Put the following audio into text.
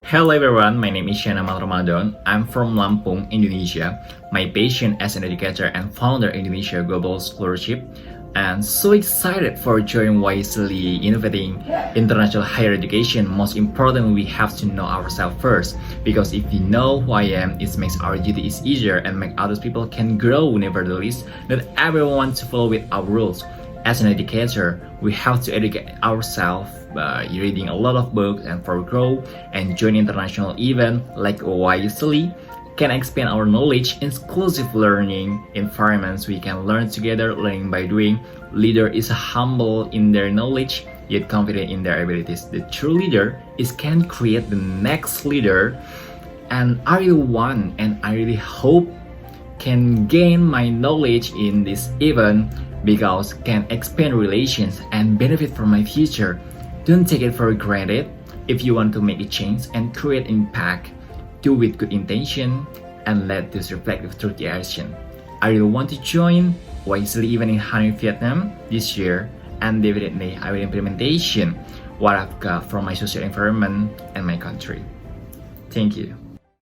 Hello everyone, my name is Shana Ramadan. I'm from Lampung, Indonesia. My passion as an educator and founder Indonesia Global Scholarship, and so excited for joining YSEALI Innovating International Higher Education. Most important, we have to know ourselves first, because if we know who I am, it makes our duties easier and make other people can grow. Nevertheless, not everyone wants to follow with our rules. As an educator, we have to educate ourselves by reading a lot of books and for growth and join international events like YSEALI can expand our knowledge. Inclusive learning environments we can learn together, learning by doing. Leader is humble in their knowledge yet confident in their abilities. The true leader can create the next leader, and I really want and I really hope can gain my knowledge in this event because can expand relations and benefit from my future. Don't take it for granted. If you want to make a change and create impact, do with good intention and let this reflect through the action. I really want to join YSEALI event in Hanoi, Vietnam this year, and definitely I will implementation what I've got from my social environment and my country. Thank you.